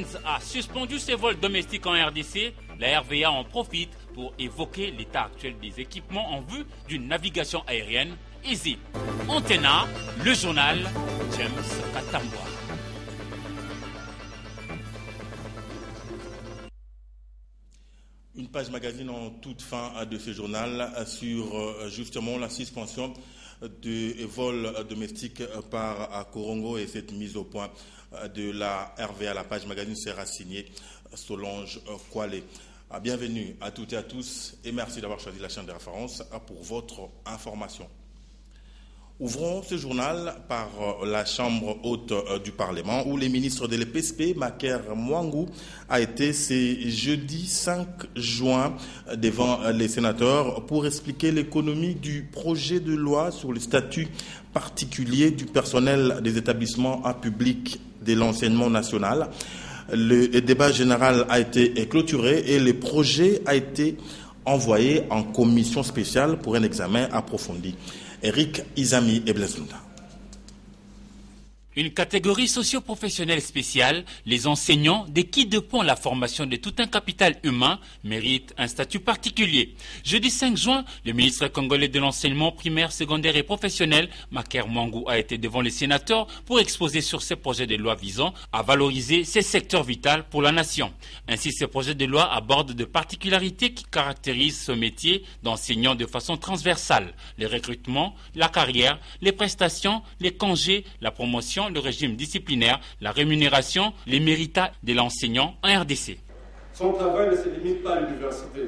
Airlines a suspendu ses vols domestiques en RDC. La RVA en profite pour évoquer l'état actuel des équipements en vue d'une navigation aérienne aisée. Antena, le journal, James Katambwa. Une page magazine en toute fin de ce journal sur justement la suspension de vols domestiques par Corongo et cette mise au point de la RVA. La page magazine sera signée Solange Kwale. Bienvenue à toutes et à tous et merci d'avoir choisi la chaîne de référence pour votre information. Ouvrons ce journal par la Chambre haute du Parlement où les ministres de l'EPSP, Maker Mwangu, a été ce jeudi 5 juin devant les sénateurs pour expliquer l'économie du projet de loi sur le statut particulier du personnel des établissements publics de l'enseignement national. Le débat général a été clôturé et le projet a été envoyé en commission spéciale pour un examen approfondi. Eric Izami et Blesunda. Une catégorie socio-professionnelle spéciale, les enseignants, des qui dépend la formation de tout un capital humain, méritent un statut particulier. Jeudi 5 juin, le ministre congolais de l'enseignement primaire, secondaire et professionnel, Maker Mwangu, a été devant les sénateurs pour exposer sur ces projets de loi visant à valoriser ces secteurs vitaux pour la nation. Ainsi, ces projets de loi abordent de particularités qui caractérisent ce métier d'enseignant de façon transversale. Les recrutements, la carrière, les prestations, les congés, la promotion, le régime disciplinaire, la rémunération, les méritats de l'enseignant en RDC. Son travail ne se limite pas à l'université.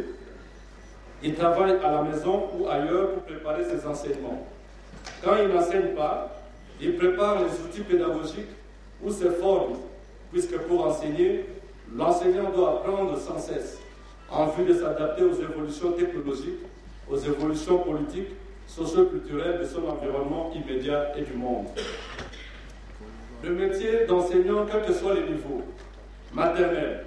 Il travaille à la maison ou ailleurs pour préparer ses enseignements. Quand il n'enseigne pas, il prépare les outils pédagogiques ou se forme, puisque pour enseigner, l'enseignant doit apprendre sans cesse, en vue de s'adapter aux évolutions technologiques, aux évolutions politiques, socio-culturelles de son environnement immédiat et du monde. Le métier d'enseignant, quel que soit les niveaux, maternel,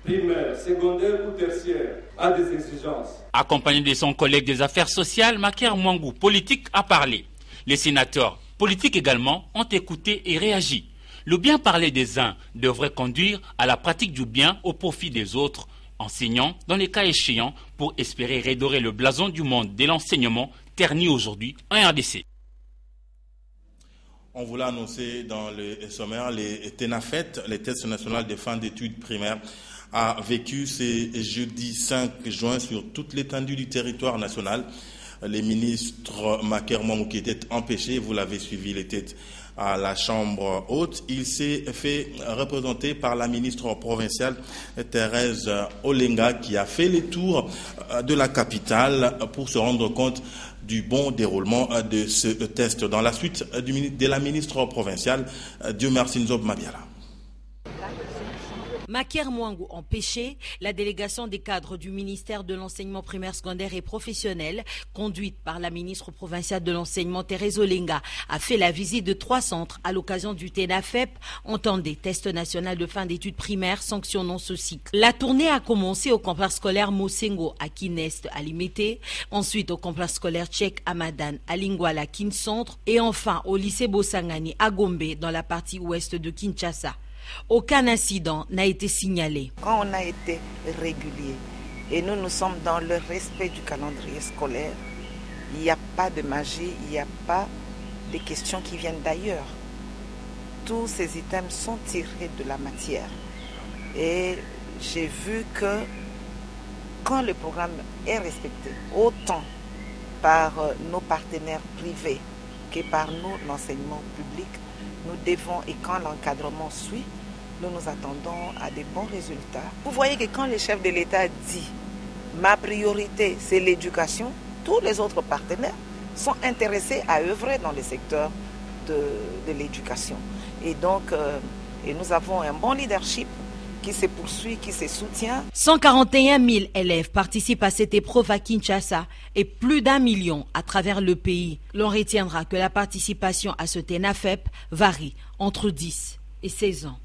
primaire, secondaire ou tertiaire, a des exigences. Accompagné de son collègue des affaires sociales, Maker Mwangu, politique, a parlé. Les sénateurs, politiques également, ont écouté et réagi. Le bien parler des uns devrait conduire à la pratique du bien au profit des autres, enseignants, dans les cas échéants, pour espérer redorer le blason du monde de l'enseignement terni aujourd'hui en RDC. On vous l'a annoncé dans le sommaire, les TENAFET, les tests nationaux de fin d'études primaires, a vécu ce jeudi 5 juin sur toute l'étendue du territoire national. Les ministres Maker Mwangu qui étaient empêchés, vous l'avez suivi, il était à la Chambre haute. Il s'est fait représenter par la ministre provinciale Thérèse Olenga qui a fait le tour de la capitale pour se rendre compte du bon déroulement de ce test. Dans la suite de la ministre provinciale, Dieu merci Nzob Mabiala. Maker Mwangu empêché, la délégation des cadres du ministère de l'enseignement primaire, secondaire et professionnel, conduite par la ministre provinciale de l'enseignement Thérèse Olenga, a fait la visite de 3 centres à l'occasion du TENAFEP, entendez test national de fin d'études primaires sanctionnant ce cycle. La tournée a commencé au complexe scolaire Mosengo à Kinest à Limete, ensuite au complexe scolaire tchèque Amadan à Lingwala Kincentre et enfin au lycée Bosangani à Gombe dans la partie ouest de Kinshasa. Aucun incident n'a été signalé. Quand on a été régulier et nous sommes dans le respect du calendrier scolaire, il n'y a pas de magie, il n'y a pas de questions qui viennent d'ailleurs. Tous ces items sont tirés de la matière. Et j'ai vu que quand le programme est respecté, autant par nos partenaires privés que par nous, l'enseignement public, nous devons, et quand l'encadrement suit, nous nous attendons à des bons résultats. Vous voyez que quand le chef de l'État dit « ma priorité, c'est l'éducation », tous les autres partenaires sont intéressés à œuvrer dans le secteur de l'éducation. Et donc, et nous avons un bon leadership qui se poursuit, qui se soutient. 141 000 élèves participent à cette épreuve à Kinshasa et plus d'1 million à travers le pays. L'on retiendra que la participation à ce TENAFEP varie entre 10 et 16 ans.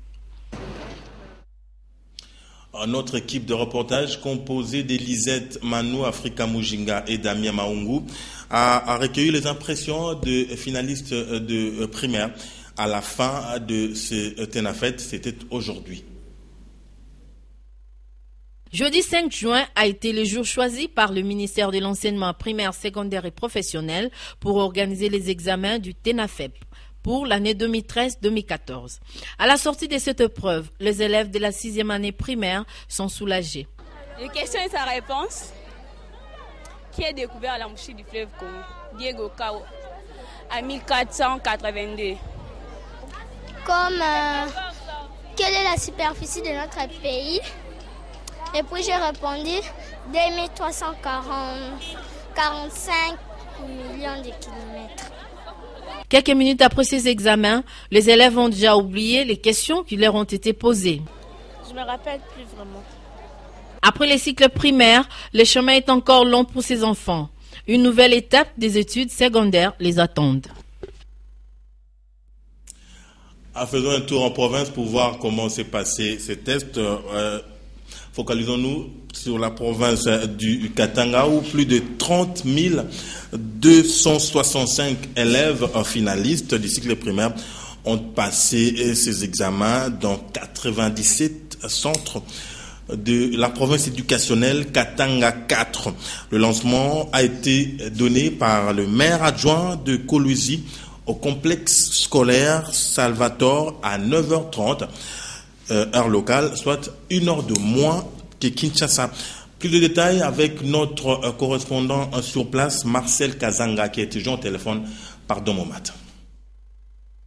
Notre équipe de reportage composée d'Elisette Manou, Afrika Mujinga et Damien Maungu a recueilli les impressions de finalistes de primaire à la fin de ce TENAFEP. C'était aujourd'hui. Jeudi 5 juin a été le jour choisi par le ministère de l'enseignement primaire, secondaire et professionnel pour organiser les examens du TENAFEP pour l'année 2013-2014. À la sortie de cette épreuve, les élèves de la 6e année primaire sont soulagés. La question et sa réponse. Qui a découvert la mouchie du fleuve Congo? Diego Cao, en 1482. Quelle est la superficie de notre pays? Et puis j'ai répondu 2345 millions de kilomètres. Quelques minutes après ces examens, les élèves ont déjà oublié les questions qui leur ont été posées. Je me rappelle plus vraiment. Après les cycles primaires, le chemin est encore long pour ces enfants. Une nouvelle étape des études secondaires les attend. Faisons un tour en province pour voir comment s'est passé ces tests. Focalisons-nous sur la province du Katanga où plus de 30 265 élèves finalistes du cycle primaire ont passé ces examens dans 97 centres de la province éducationnelle Katanga 4. Le lancement a été donné par le maire adjoint de Kolwezi au complexe scolaire Salvatore à 9h30. Heure locale, soit 1 heure de moins que Kinshasa. Plus de détails avec notre correspondant sur place, Marcel Kazanga, qui est toujours au téléphone par Domomat.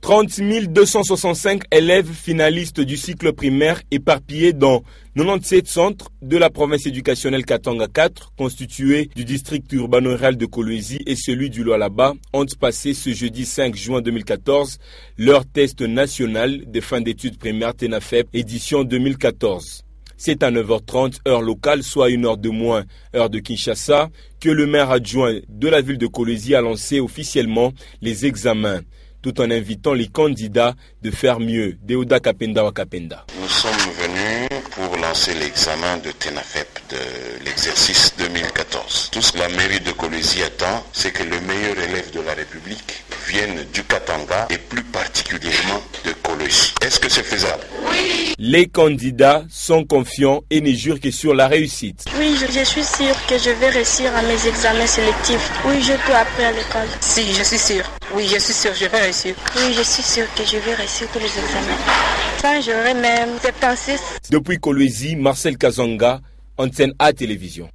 30 265 élèves finalistes du cycle primaire éparpillés dans 97 centres de la province éducationnelle Katanga 4, constitués du district urbano-rural de Kolwezi et celui du Lualaba, ont passé ce jeudi 5 juin 2014 leur test national de fin d'études primaires TENAFEP édition 2014. C'est à 9h30 heure locale, soit 1 heure de moins heure de Kinshasa, que le maire adjoint de la ville de Kolwezi a lancé officiellement les examens, tout en invitant les candidats de faire mieux. Deoda Kapenda Wakapenda. Nous sommes venus pour lancer l'examen de TENAFEP de l'exercice 2014. Tout ce que la mairie de Kolwezi attend, c'est que le meilleur élève de la République vienne du Katanga et plus particulièrement de Kolwezi. Est-ce que c'est faisable? Oui. Les candidats sont confiants et ne jurent que sur la réussite. Oui, je suis sûr que je vais réussir à mes examens sélectifs. Oui, je peux après à l'école. Si, je suis sûr. Oui, je suis sûr, je vais réussir. Oui, je suis sûr que je vais réussir tous les examens. Enfin, j'aurai même 76. Depuis Kolwezi, Marcel Kazanga, antenne A télévision.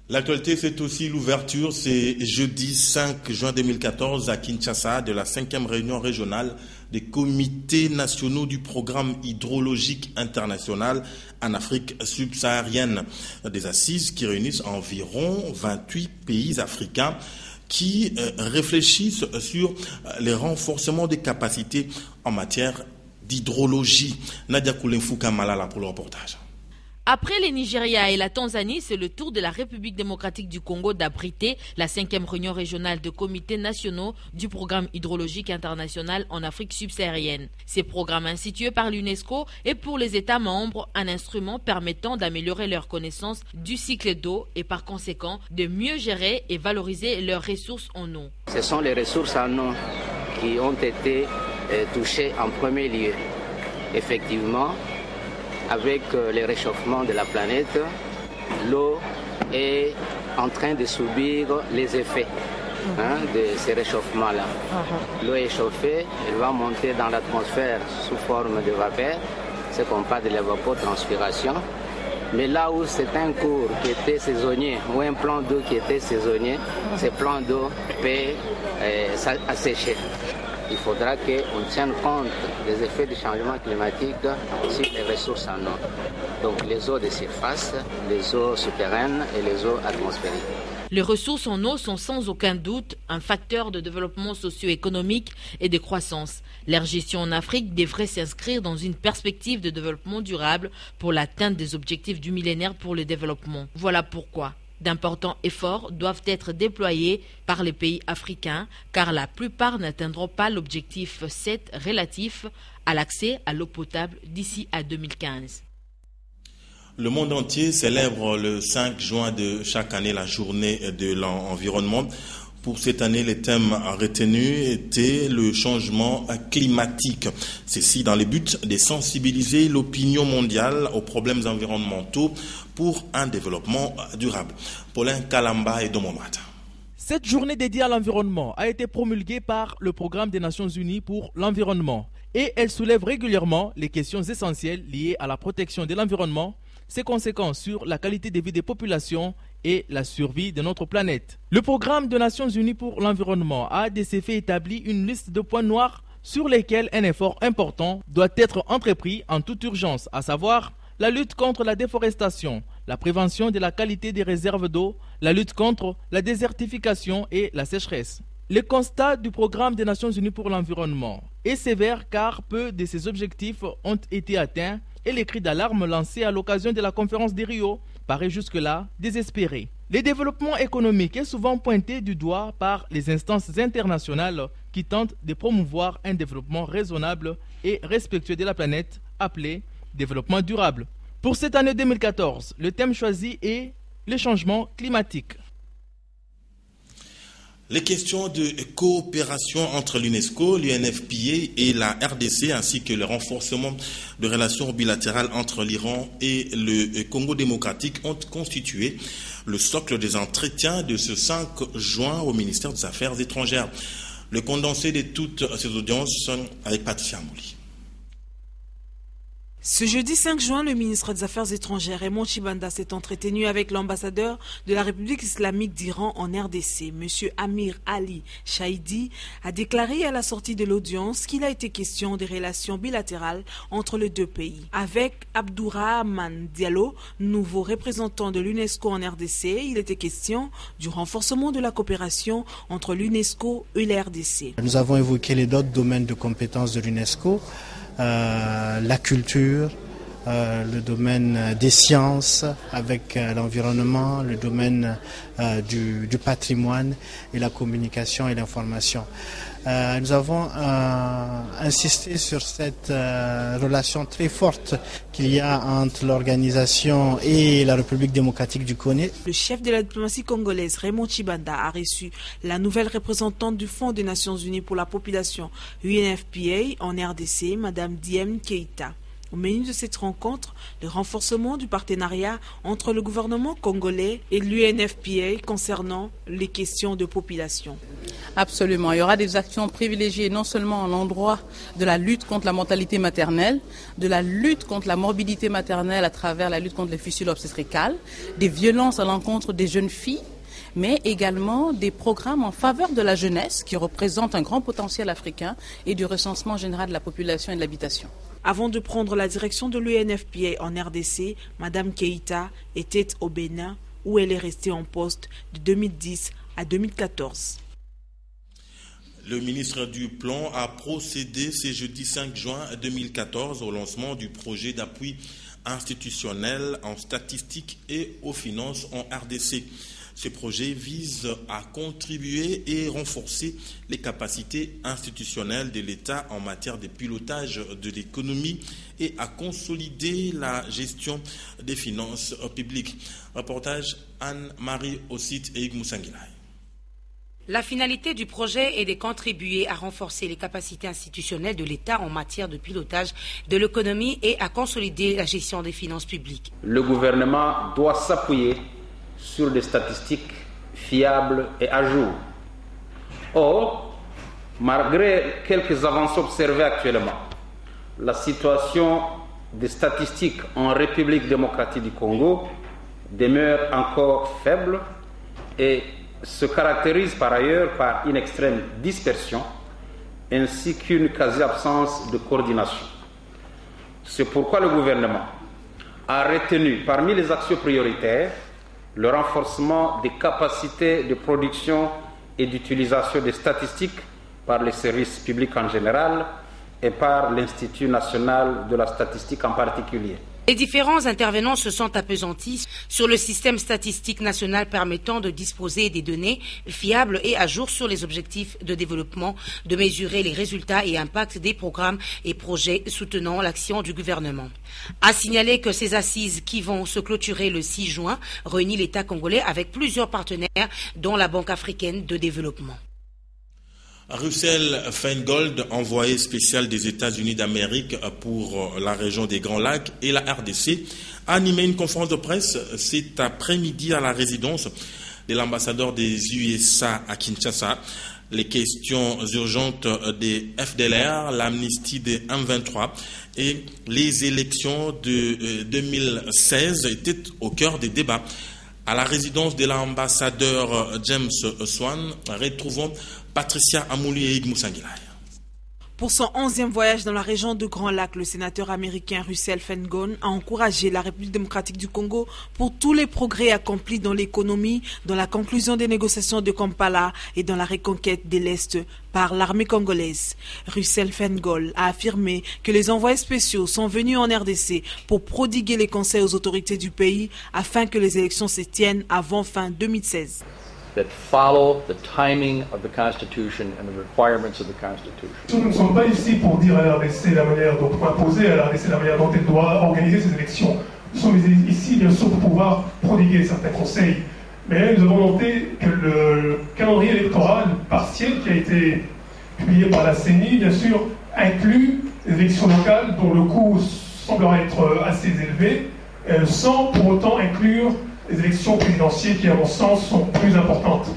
L'actualité, c'est aussi l'ouverture, c'est jeudi 5 juin 2014 à Kinshasa de la 5e réunion régionale des comités nationaux du programme hydrologique international en Afrique subsaharienne. Des assises qui réunissent environ 28 pays africains qui réfléchissent sur les renforcements des capacités en matière d'hydrologie. Nadia Koulenfouka Malala pour le reportage. Après le Nigeria et la Tanzanie, c'est le tour de la République démocratique du Congo d'abriter la 5e réunion régionale de comités nationaux du programme hydrologique international en Afrique subsaharienne. Ces programmes institués par l'UNESCO est pour les États membres un instrument permettant d'améliorer leur connaissance du cycle d'eau et par conséquent de mieux gérer et valoriser leurs ressources en eau. Ce sont les ressources en eau qui ont été touchées en premier lieu. Effectivement, avec le réchauffement de la planète, l'eau est en train de subir les effets de ces réchauffements-là. L'eau est chauffée, elle va monter dans l'atmosphère sous forme de vapeur, ce qu'on parle de l'évapotranspiration. Mais là où c'est un cours qui était saisonnier ou un plan d'eau qui était saisonnier, ce plan d'eau peut assécher. Il faudra qu'on tienne compte des effets du changement climatique sur les ressources en eau. Donc les eaux de surface, les eaux souterraines et les eaux atmosphériques. Les ressources en eau sont sans aucun doute un facteur de développement socio-économique et de croissance. Leur gestion en Afrique devrait s'inscrire dans une perspective de développement durable pour l'atteinte des objectifs du millénaire pour le développement. Voilà pourquoi d'importants efforts doivent être déployés par les pays africains, car la plupart n'atteindront pas l'objectif 7 relatif à l'accès à l'eau potable d'ici à 2015. Le monde entier célèbre le 5 juin de chaque année la journée de l'environnement. Pour cette année, les thèmes retenus étaient le changement climatique. Ceci dans le but de sensibiliser l'opinion mondiale aux problèmes environnementaux pour un développement durable. Paulin Kalamba et Domomata. Cette journée dédiée à l'environnement a été promulguée par le Programme des Nations Unies pour l'environnement et elle soulève régulièrement les questions essentielles liées à la protection de l'environnement, ses conséquences sur la qualité de vie des populations et la survie de notre planète. Le Programme des Nations Unies pour l'environnement a de ces faits établi une liste de points noirs sur lesquels un effort important doit être entrepris en toute urgence, à savoir la lutte contre la déforestation, la prévention de la qualité des réserves d'eau, la lutte contre la désertification et la sécheresse. Le constat du Programme des Nations Unies pour l'environnement est sévère car peu de ces objectifs ont été atteints et les cris d'alarme lancés à l'occasion de la conférence de Rio paraît jusque-là désespéré. Le développement économique est souvent pointé du doigt par les instances internationales qui tentent de promouvoir un développement raisonnable et respectueux de la planète, appelé développement durable. Pour cette année 2014, le thème choisi est le changement climatique. Les questions de coopération entre l'UNESCO, l'UNFPA et la RDC, ainsi que le renforcement de relations bilatérales entre l'Iran et le Congo démocratique ont constitué le socle des entretiens de ce 5 juin au ministère des Affaires étrangères. Le condensé de toutes ces audiences avec Patricia Mouli. Ce jeudi 5 juin, le ministre des Affaires étrangères Raymond Tchibanda s'est entretenu avec l'ambassadeur de la République islamique d'Iran en RDC. M. Amir Ali Shahidi a déclaré à la sortie de l'audience qu'il a été question des relations bilatérales entre les deux pays. Avec Abdourahman Diallo, nouveau représentant de l'UNESCO en RDC, il était question du renforcement de la coopération entre l'UNESCO et la RDC. Nous avons évoqué les autres domaines de compétences de l'UNESCO. La culture, le domaine des sciences avec l'environnement, le domaine du patrimoine et la communication et l'information. Nous avons insisté sur cette relation très forte qu'il y a entre l'organisation et la République démocratique du Congo. Le chef de la diplomatie congolaise, Raymond Tchibanda, a reçu la nouvelle représentante du Fonds des Nations Unies pour la population, UNFPA, en RDC, Mme Diem Keita. Au menu de cette rencontre, le renforcement du partenariat entre le gouvernement congolais et l'UNFPA concernant les questions de population. Absolument. Il y aura des actions privilégiées non seulement à l'endroit de la lutte contre la mortalité maternelle, de la lutte contre la morbidité maternelle à travers la lutte contre les fistules obstétricales, des violences à l'encontre des jeunes filles, mais également des programmes en faveur de la jeunesse qui représentent un grand potentiel africain et du recensement général de la population et de l'habitation. Avant de prendre la direction de l'UNFPA en RDC, Mme Keita était au Bénin où elle est restée en poste de 2010 à 2014. Le ministre du Plan a procédé ce jeudi 5 juin 2014 au lancement du projet d'appui institutionnel en statistique et aux finances en RDC. Ce projet vise à contribuer et renforcer les capacités institutionnelles de l'État en matière de pilotage de l'économie et à consolider la gestion des finances publiques. Reportage Anne-Marie Ossit et Igmoussangilay. La finalité du projet est de contribuer à renforcer les capacités institutionnelles de l'État en matière de pilotage de l'économie et à consolider la gestion des finances publiques. Le gouvernement doit s'appuyer sur des statistiques fiables et à jour. Or, malgré quelques avancées observées actuellement, la situation des statistiques en République démocratique du Congo demeure encore faible et se caractérise par ailleurs par une extrême dispersion ainsi qu'une quasi-absence de coordination. C'est pourquoi le gouvernement a retenu parmi les actions prioritaires le renforcement des capacités de production et d'utilisation des statistiques par les services publics en général et par l'Institut national de la statistique en particulier. Les différents intervenants se sont appesantis sur le système statistique national permettant de disposer des données fiables et à jour sur les objectifs de développement, de mesurer les résultats et impacts des programmes et projets soutenant l'action du gouvernement. À signaler que ces assises qui vont se clôturer le 6 juin réunissent l'État congolais avec plusieurs partenaires dont la Banque africaine de développement. Russell Feingold, envoyé spécial des États-Unis d'Amérique pour la région des Grands Lacs et la RDC, a animé une conférence de presse cet après-midi à la résidence de l'ambassadeur des USA à Kinshasa. Les questions urgentes des FDLR, l'amnistie des M23 et les élections de 2016 étaient au cœur des débats. À la résidence de l'ambassadeur James Swan, retrouvons Patricia Amouli et Igmou Sanguilay. Pour son 11e voyage dans la région de Grand Lac, le sénateur américain Russell Feingold a encouragé la République démocratique du Congo pour tous les progrès accomplis dans l'économie, dans la conclusion des négociations de Kampala et dans la reconquête de l'Est par l'armée congolaise. Russell Feingold a affirmé que les envoyés spéciaux sont venus en RDC pour prodiguer les conseils aux autorités du pays afin que les élections se tiennent avant fin 2016. That follow the timing of the Constitution and the requirements of the Constitution. Nous ne sommes pas ici pour dire à la RDC la manière dont, pour imposer à la RDC la manière dont elle doit organiser ses élections. Nous sommes ici bien sûr pour pouvoir prodiguer certains conseils. Mais nous avons noté que le calendrier électoral partiel qui a été publié par la CENI, bien sûr, inclut les élections locales dont le coût semblera être assez élevé, sans pour autant inclure les élections présidentielles qui, à mon sens, sont plus importantes.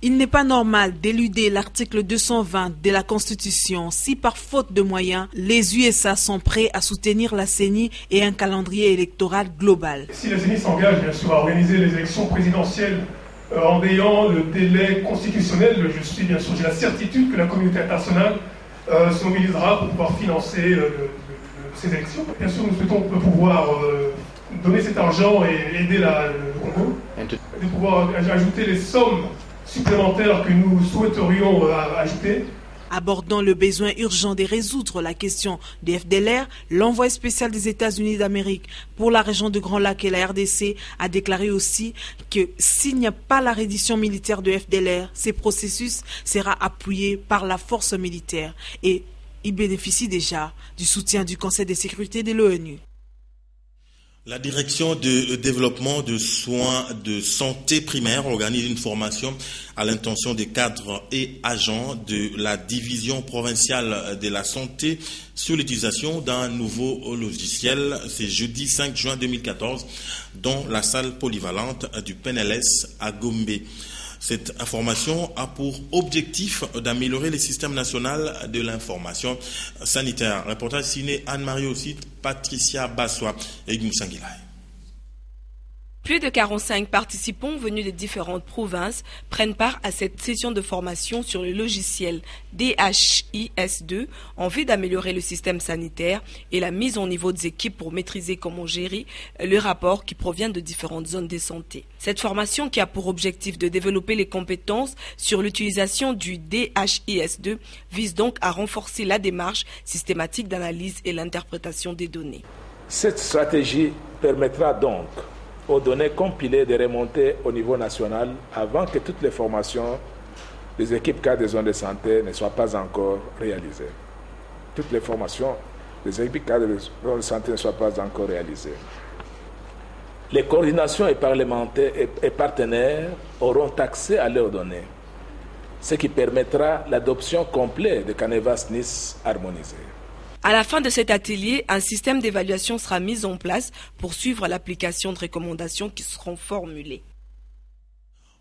Il n'est pas normal d'éluder l'article 220 de la Constitution si par faute de moyens, les USA sont prêts à soutenir la CENI et un calendrier électoral global. Si la CENI s'engage bien sûr à organiser les élections présidentielles en ayant le délai constitutionnel, j'ai la certitude que la communauté internationale se mobilisera pour pouvoir financer ces élections. Bien sûr, nous souhaitons pouvoir donner cet argent et aider le Congo, de pouvoir ajouter les sommes supplémentaires que nous souhaiterions ajouter. Abordant le besoin urgent de résoudre la question des FDLR, l'envoyé spécial des États-Unis d'Amérique pour la région de Grand Lac et la RDC a déclaré aussi que s'il n'y a pas la reddition militaire de FDLR, ce processus sera appuyé par la force militaire et il bénéficie déjà du soutien du Conseil de sécurité de l'ONU. La direction de développement de soins de santé primaire organise une formation à l'intention des cadres et agents de la division provinciale de la santé sur l'utilisation d'un nouveau logiciel. C'est jeudi 5 juin 2014 dans la salle polyvalente du PNLS à Gombe. Cette information a pour objectif d'améliorer le système national de l'information sanitaire. Reportage signé Anne-Marie aussi, Patricia Bassois et Igmou Sanguilay. Plus de 45 participants venus des différentes provinces prennent part à cette session de formation sur le logiciel DHIS2 en vue d'améliorer le système sanitaire et la mise en niveau des équipes pour maîtriser comment gérer le rapport qui provient de différentes zones de santé. Cette formation qui a pour objectif de développer les compétences sur l'utilisation du DHIS2 vise donc à renforcer la démarche systématique d'analyse et l'interprétation des données. Cette stratégie permettra donc aux données compilées de remonter au niveau national avant que toutes les formations des équipes cadres des zones de santé ne soient pas encore réalisées. Toutes les formations des équipes cadres des zones de santé ne soient pas encore réalisées. Les coordinations et parlementaires et partenaires auront accès à leurs données, ce qui permettra l'adoption complète de Canevas NIS harmonisé. À la fin de cet atelier, un système d'évaluation sera mis en place pour suivre l'application de recommandations qui seront formulées.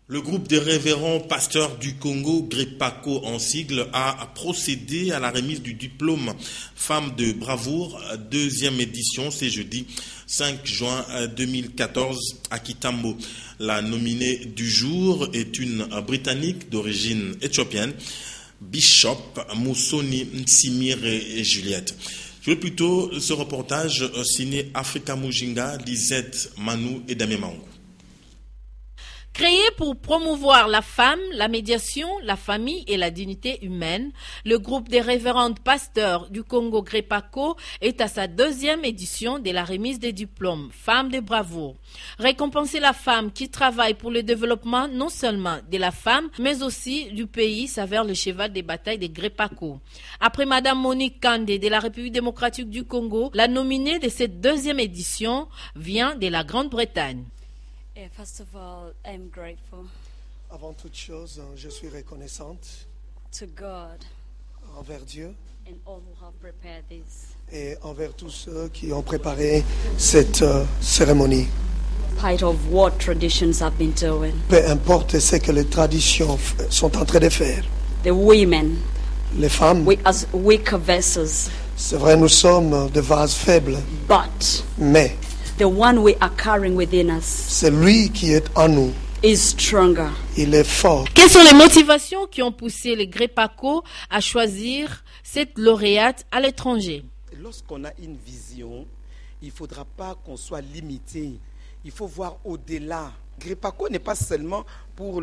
Le groupe des révérends pasteurs du Congo, GREPACO en sigle, a procédé à la remise du diplôme Femme de Bravoure, deuxième édition, c'est jeudi 5 juin 2014 à Kitambo. La nominée du jour est une Britannique d'origine éthiopienne, Bishop Moussoni Nsimire et Juliette. Je veux plutôt ce reportage signé Africa Mujinga, Lisette Manou et Damé Mangou. Créé pour promouvoir la femme, la médiation, la famille et la dignité humaine, le groupe des révérendes pasteurs du Congo GREPACO est à sa 2e édition de la remise des diplômes Femmes de bravoure. Récompenser la femme qui travaille pour le développement non seulement de la femme, mais aussi du pays s'avère le cheval des batailles des GREPACO. Après Madame Monique Kandé de la République démocratique du Congo, la nominée de cette 2e édition vient de la Grande-Bretagne. First of all, I'm grateful. Avant toute chose, je suis reconnaissante to God envers Dieu and all who have prepared this. Et envers tous ceux qui ont préparé cette cérémonie. Spite of what traditions have been doing. Peu importe ce que les traditions sont en train de faire. The women, les femmes, we as weak vessels. C'est vrai, nous sommes des vases faibles. Mais the one we are carrying within us, celui qui est en nous, is stronger. Il est fort. Quelles sont les motivations qui ont poussé les GREPACO à choisir cette lauréate à l'étranger? Lorsqu'on a une vision, il ne faudra pas qu'on soit limité. Il faut voir au-delà. GREPACO n'est pas seulement pour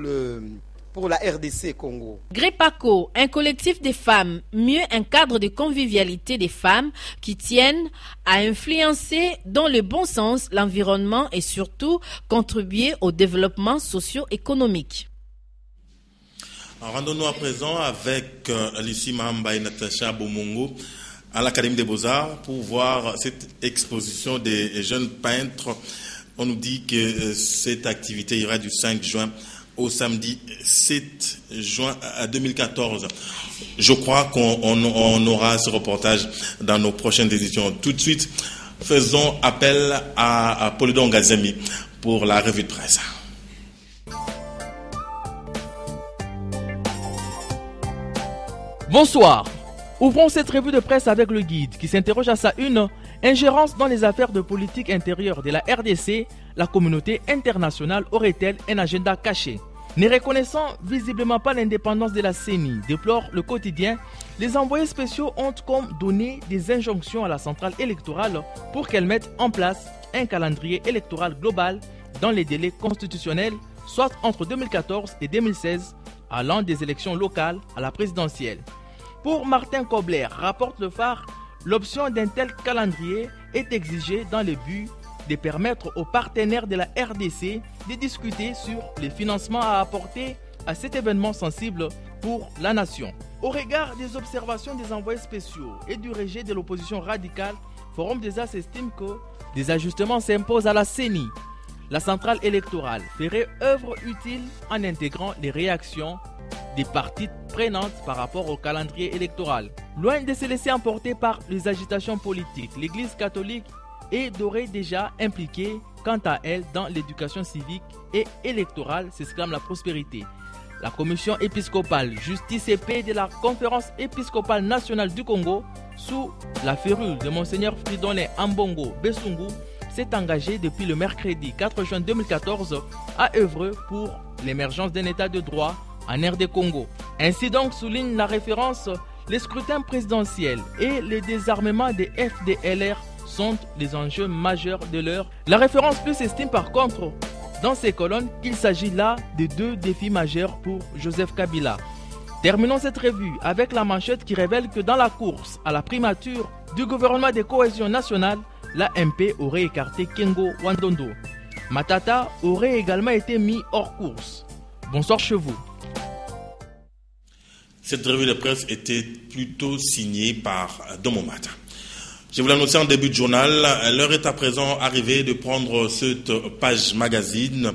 la RDC Congo. GREPACO, un collectif de femmes, mieux un cadre de convivialité des femmes qui tiennent à influencer dans le bon sens l'environnement et surtout contribuer au développement socio-économique. Rendons-nous à présent avec Lucie Mahamba et Natacha Bomongo à l'Académie des Beaux-Arts pour voir cette exposition des jeunes peintres. On nous dit que cette activité ira du 5 juin au samedi 7 juin 2014. Je crois qu'on aura ce reportage dans nos prochaines éditions. Tout de suite, faisons appel à Polydon Gazemi pour la revue de presse. Bonsoir. Ouvrons cette revue de presse avec le guide qui s'interroge à sa une. Ingérence dans les affaires de politique intérieure de la RDC, la communauté internationale aurait-elle un agenda caché? Ne reconnaissant visiblement pas l'indépendance de la CENI, déplore le quotidien, les envoyés spéciaux ont comme donné des injonctions à la centrale électorale pour qu'elle mette en place un calendrier électoral global dans les délais constitutionnels, soit entre 2014 et 2016, allant des élections locales à la présidentielle. Pour Martin Kobler, rapporte le Phare, l'option d'un tel calendrier est exigée dans le but de permettre aux partenaires de la RDC de discuter sur les financements à apporter à cet événement sensible pour la nation. Au regard des observations des envoyés spéciaux et du rejet de l'opposition radicale, Forum des As estime que des ajustements s'imposent à la CENI. La centrale électorale ferait œuvre utile en intégrant les réactions des parties prenantes par rapport au calendrier électoral. Loin de se laisser emporter par les agitations politiques, l'Église catholique est d'ores déjà impliquée quant à elle dans l'éducation civique et électorale, s'exclame la prospérité. La commission épiscopale Justice et Paix de la Conférence épiscopale nationale du Congo, sous la férule de Monseigneur Fridolin Ambongo Bessungu, s'est engagée depuis le mercredi 4 juin 2014 à œuvrer pour l'émergence d'un état de droit en RD Congo. Ainsi donc, souligne la référence, les scrutins présidentiels et le désarmement des FDLR sont les enjeux majeurs de l'heure. La référence plus estime par contre dans ces colonnes qu'il s'agit là de deux défis majeurs pour Joseph Kabila. Terminons cette revue avec la manchette qui révèle que dans la course à la primature du gouvernement de cohésion nationale, l'AMP aurait écarté Kengo Wandondo. Matata aurait également été mis hors course. Bonsoir chez vous. Cette revue de presse était plutôt signée par Domomata. Je vous l'annonçais en début de journal, l'heure est à présent arrivée de prendre cette page magazine.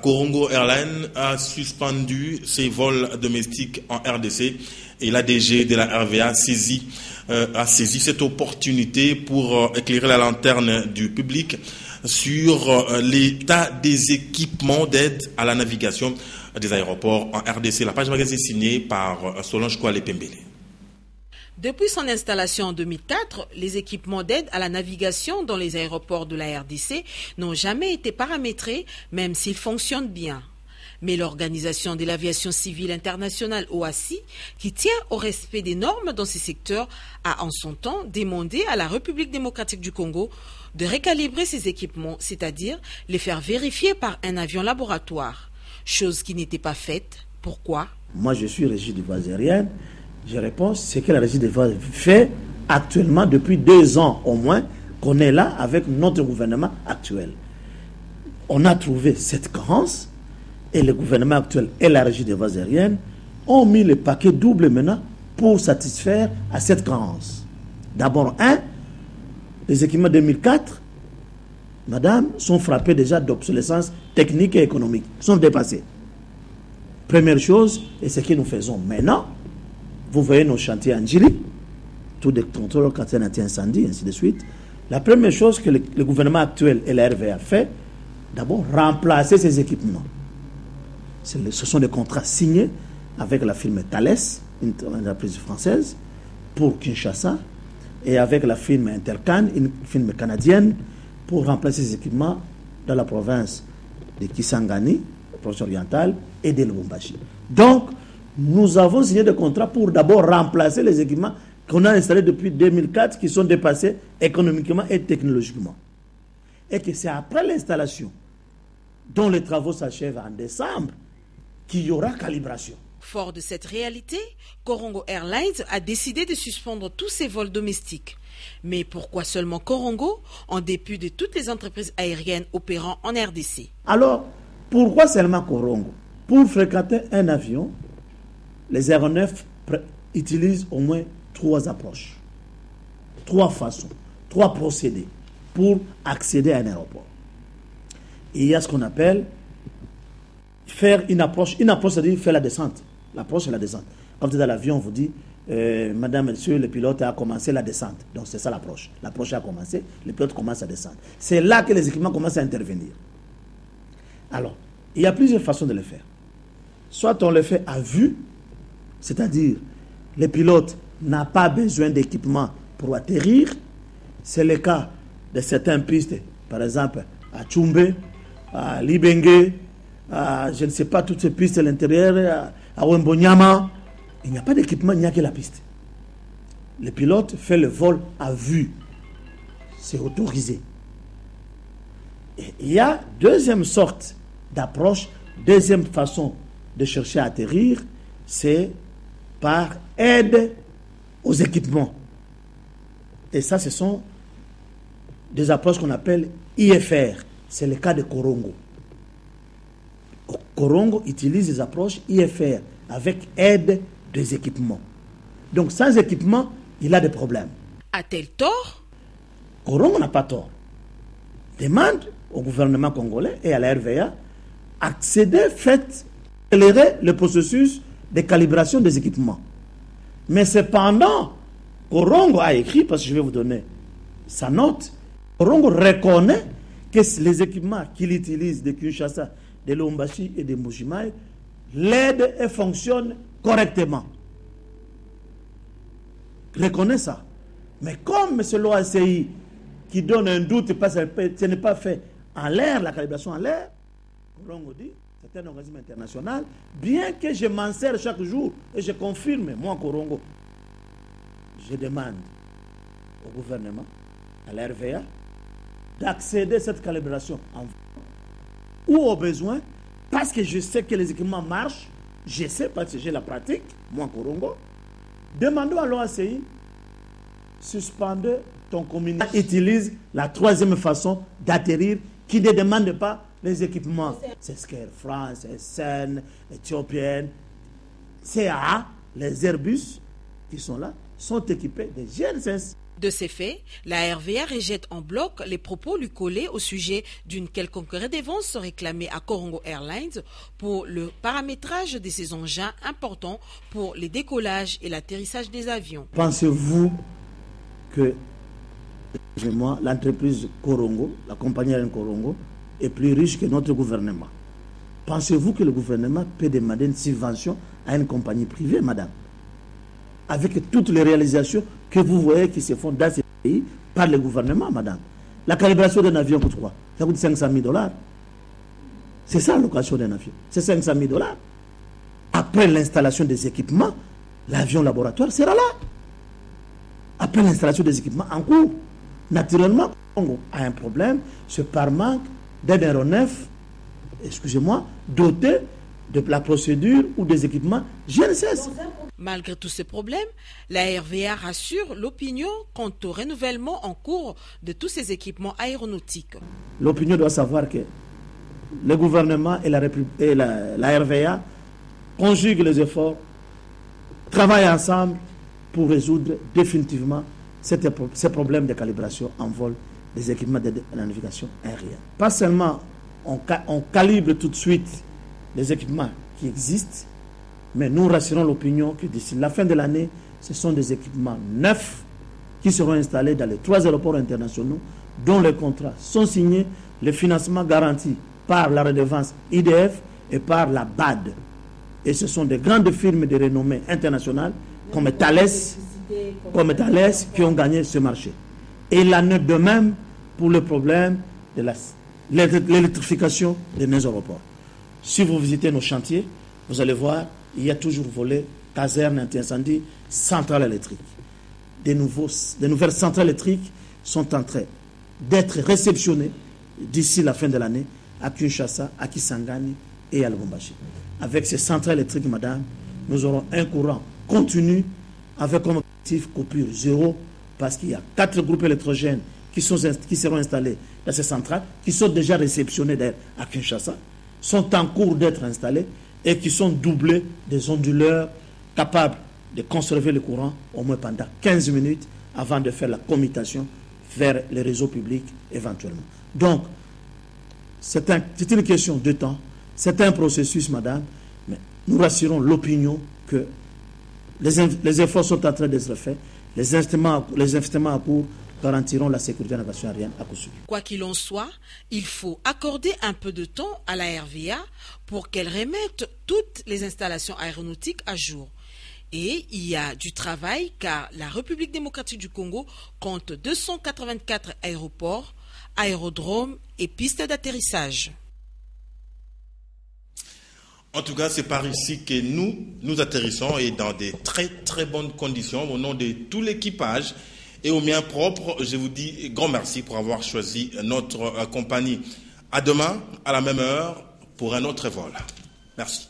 Corongo Airlines a suspendu ses vols domestiques en RDC et l'ADG de la RVA a saisi cette opportunité pour éclairer la lanterne du public sur l'état des équipements d'aide à la navigation des aéroports en RDC. La page magazine est signée par Solange Kouale Pembele. Depuis son installation en 2004, les équipements d'aide à la navigation dans les aéroports de la RDC n'ont jamais été paramétrés, même s'ils fonctionnent bien. Mais l'Organisation de l'aviation civile internationale OACI, qui tient au respect des normes dans ces secteurs, a en son temps demandé à la République démocratique du Congo de recalibrer ces équipements, c'est-à-dire les faire vérifier par un avion laboratoire. chose qui n'était pas faite. Pourquoi? Moi, je suis régie des voies aériennes. Je réponds, c'est que la régie des voies fait actuellement depuis 2 ans au moins qu'on est là avec notre gouvernement actuel. On a trouvé cette carence et le gouvernement actuel et la régie des voies aériennes ont mis le paquet double maintenant pour satisfaire à cette carence. D'abord, les équipements 2004, madame, sont frappés déjà d'obsolescence technique et économique, sont dépassés. Première chose, et ce que nous faisons maintenant, vous voyez nos chantiers en Djiri, tous des contrôles quand il y a un incendie, ainsi de suite. La première chose que le gouvernement actuel et la RVA fait, d'abord remplacer ces équipements. Ce sont des contrats signés avec la firme Thales, une entreprise française, pour Kinshasa, et avec la firme Intercan, une firme canadienne, pour remplacer ces équipements dans la province de Kisangani, la province orientale, et de Lubumbashi. Donc, nous avons signé des contrats pour d'abord remplacer les équipements qu'on a installés depuis 2004, qui sont dépassés économiquement et technologiquement. Et que c'est après l'installation, dont les travaux s'achèvent en décembre, qu'il y aura calibration. Fort de cette réalité, Korongo Airlines a décidé de suspendre tous ses vols domestiques. Mais pourquoi seulement Korongo, en dépit de toutes les entreprises aériennes opérant en RDC? Alors, pourquoi seulement Korongo? Pour fréquenter un avion, les aéronefs utilisent au moins 3 approches, 3 façons, 3 procédés pour accéder à un aéroport. Et il y a ce qu'on appelle faire une approche. Une approche, c'est-à-dire faire la descente. L'approche, c'est la descente. Quand tu es dans l'avion, on vous dit, madame, monsieur, le pilote a commencé la descente. Donc c'est ça l'approche. L'approche a commencé, le pilote commence à descendre. C'est là que les équipements commencent à intervenir. Alors, il y a plusieurs façons de le faire. Soit on le fait à vue, c'est-à-dire le pilote n'a pas besoin d'équipement pour atterrir. C'est le cas de certaines pistes, par exemple à Tchumbe, à Libenge, à, je ne sais pas, toutes ces pistes à l'intérieur, à Wembonyama. Il n'y a pas d'équipement, il n'y a que la piste. Le pilote fait le vol à vue. C'est autorisé. Et il y a deuxième sorte d'approche, deuxième façon de chercher à atterrir, c'est par aide aux équipements. Et ça, ce sont des approches qu'on appelle IFR. C'est le cas de Korongo. Korongo utilise des approches IFR avec aide des équipements. Donc, sans équipement, il a des problèmes. A-t-elle tort? Korongo n'a pas tort. Demande au gouvernement congolais et à la RVA accéder, accélérer le processus de calibration des équipements. Mais cependant, Korongo a écrit, parce que je vais vous donner sa note, Korongo reconnaît que les équipements qu'il utilise de Kinshasa, de Lubumbashi et de Mbujimayi l'aident et fonctionnent correctement. Reconnaît ça. Mais comme M. l'OACI, qui donne un doute, parce que ce n'est pas fait en l'air, la calibration en l'air, Korongo dit, c'est un organisme international, bien que je m'en sers chaque jour, et je confirme, moi Korongo, je demande au gouvernement, à la RVA, d'accéder à cette calibration en ou au besoin, parce que je sais que les équipements marchent, je sais parce que j'ai la pratique, moi Korongo, demandons à l'OACI, suspendez ton communiqué, utilise la troisième façon d'atterrir qui ne demande pas les équipements. C'est ce qu'Air France, SN, Éthiopienne, CAA, les Airbus qui sont là, sont équipés de GNSS. De ces faits, la RVA rejette en bloc les propos lui collés au sujet d'une quelconque redevance réclamée à Korongo Airlines pour le paramétrage de ces engins importants pour les décollages et l'atterrissage des avions. Pensez-vous que l'entreprise Korongo, la compagnie aérienne Korongo, est plus riche que notre gouvernement? Pensez-vous que le gouvernement peut demander une subvention à une compagnie privée, madame? Avec toutes les réalisations que vous voyez qui se font dans ces pays par le gouvernement, madame. La calibration d'un avion coûte quoi? Ça coûte 500 000 $. C'est ça la location d'un avion. C'est 500 000 $. Après l'installation des équipements, l'avion laboratoire sera là. Après l'installation des équipements en cours. Naturellement, on a un problème, c'est par manque d'aide aéronef excusez-moi, dotés de la procédure ou des équipements GNSS. Malgré tous ces problèmes, la RVA rassure l'opinion quant au renouvellement en cours de tous ces équipements aéronautiques. L'opinion doit savoir que le gouvernement et la RVA conjuguent les efforts, travaillent ensemble pour résoudre définitivement ces problèmes de calibration en vol des équipements de la navigation aérienne. Pas seulement on calibre tout de suite les équipements qui existent, mais nous rassurons l'opinion que d'ici la fin de l'année, ce sont des équipements neufs qui seront installés dans les 3 aéroports internationaux dont les contrats sont signés, le financement garanti par la redevance IDF et par la BAD. Et ce sont des grandes firmes de renommée internationale comme Thales qui ont gagné ce marché. Et il en est de même pour le problème de l'électrification de nos aéroports. Si vous visitez nos chantiers, vous allez voir, il y a toujours volet caserne anti-incendie, centrale électrique. Des nouvelles centrales électriques sont en train d'être réceptionnées d'ici la fin de l'année à Kinshasa, à Kisangani et à Lubumbashi. Avec ces centrales électriques, madame, nous aurons un courant continu avec comme objectif coupure zéro, parce qu'il y a 4 groupes électrogènes qui seront installés dans ces centrales, qui sont déjà réceptionnés d'ailleurs à Kinshasa, sont en cours d'être installés et qui sont doublés des onduleurs capables de conserver le courant au moins pendant 15 minutes avant de faire la commutation vers les réseaux publics éventuellement. Donc, c'est une question de temps, c'est un processus, madame, mais nous rassurons l'opinion que les efforts sont en train d'être faits, les investissements en cours garantiront la sécurité de la navigation aérienne à coup sûr. Quoi qu'il en soit, il faut accorder un peu de temps à la RVA pour qu'elle remette toutes les installations aéronautiques à jour. Et il y a du travail car la République démocratique du Congo compte 284 aéroports, aérodromes et pistes d'atterrissage. En tout cas, c'est par ici que nous atterrissons et dans des très très bonnes conditions au nom de tout l'équipage. Et au mien propre, je vous dis grand merci pour avoir choisi notre compagnie. À demain, à la même heure, pour un autre vol. Merci.